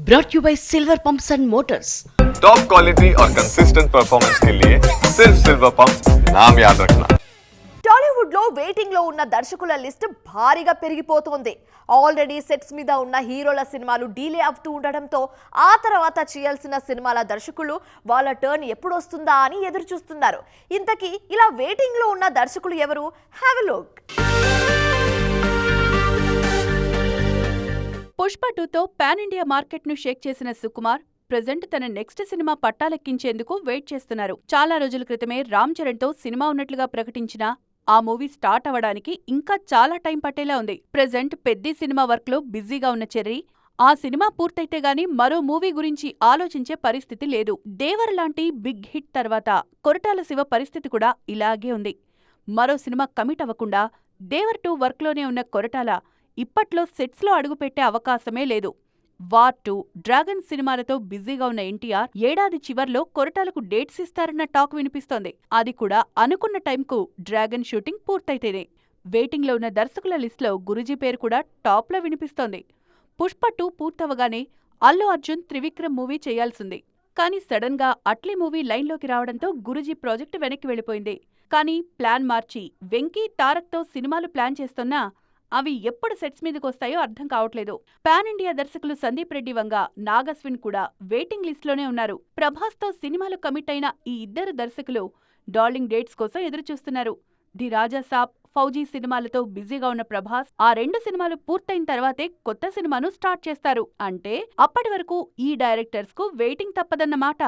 brought you by Silver Pumps and Motors. Top quality और consistent performance के लिए सिर्फ सिल्वर पंप्स नाम याद रखना. టాలీవుడ్ లో వెయిటింగ్ లో ఉన్న దర్శకుల లిస్ట్ భారీగా పెరిగిపోతోంది. ఆల్రెడీ సెట్స్ మీద ఉన్న హీరోల సినిమాలు డీలే అవుతూ ఉండడంతో ఆ తర్వాత చేయాల్సిన సినిమాల దర్శకులు వాళ్ళ టర్న్ ఎప్పుడు వస్తుందా అని ఎదురు చూస్తున్నారు. ఇంతకీ ఇలా వెయిటింగ్ లో ఉన్న దర్శకులు ఎవరు? Have a look. పుష్ప 2తో పాన్ ఇండియా మార్కెట్ ను షేక్ చేసిన సుకుమార్ ప్రెజెంట్ తన నెక్స్ట్ సినిమా పట్టాలెక్కించేందుకు వెయిట్ చేస్తున్నారు. చాలా రోజుల క్రితమే రామ్ చరణ్ తో సినిమా ఉన్నట్లుగా ప్రకటించిన ఆ మూవీ స్టార్ట్ అవ్వడానికి ఇంకా చాలా టైం పట్టేలా ఉంది. ప్రెజెంట్ పెద్ద సినిమా వర్క్ లో బిజీగా ఉన్న చెర్రీ ఆ సినిమా పూర్తయితే గానీ మరో మూవీ గురించి ఆలోచించే పరిస్థితి లేదు. దేవర్ లాంటి బిగ్ హిట్ తర్వాత కొరటాల శివ పరిస్థితి కూడా ఇలాగే ఉంది. మరో సినిమా కమిట్ అవ్వకుండా దేవర్ 2 వర్క్లోనే ఉన్న కొరటాల ఇప్పట్లో సెట్స్లో అడుగుపెట్టే అవకాశమే లేదు. వార్ 2, డ్రాగన్ సినిమాలతో బిజీగా ఉన్న ఎన్టీఆర్ ఏడాది చివర్లో కొరటాలకు డేట్స్ ఇస్తారన్న టాక్ వినిపిస్తోంది. అది కూడా అనుకున్న టైంకు డ్రాగన్ షూటింగ్ పూర్తయితేనే. వెయిటింగ్లో ఉన్న దర్శకుల లిస్టులో గురూజీ పేరు కూడా టాప్లో వినిపిస్తోంది. పుష్ప 2 పూర్తవగానే అల్లు అర్జున్ త్రివిక్రమ్ మూవీ చేయాల్సింది. కానీ సడన్ గా అట్లీ మూవీ లైన్లోకి రావడంతో గురూజీ ప్రాజెక్టు వెనక్కి వెళ్ళిపోయింది. కానీ ప్లాన్ మార్చి వెంకీ తారక్తో సినిమాలు ప్లాన్ చేస్తున్నా అవి ఎప్పుడు సెట్స్ మీదకొస్తాయో అర్థం కావట్లేదు. పాన్ ఇండియా దర్శకులు సందీప్ రెడ్డి వంగ, నాగస్విన్ కూడా వెయిటింగ్ లిస్టులోనే ఉన్నారు. ప్రభాస్తో సినిమాలు కమిట్ అయిన ఈ ఇద్దరు దర్శకులు డార్లింగ్ డేట్స్ కోసం ఎదురుచూస్తున్నారు. ది రాజా సాబ్, ఫౌజీ సినిమాలతో బిజీగా ఉన్న ప్రభాస్ ఆ 2 సినిమాలు పూర్తయిన తర్వాతే కొత్త సినిమాను స్టార్ట్ చేస్తారు. అంటే అప్పటి వరకు ఈ డైరెక్టర్స్ కు వెయిటింగ్ తప్పదన్నమాట.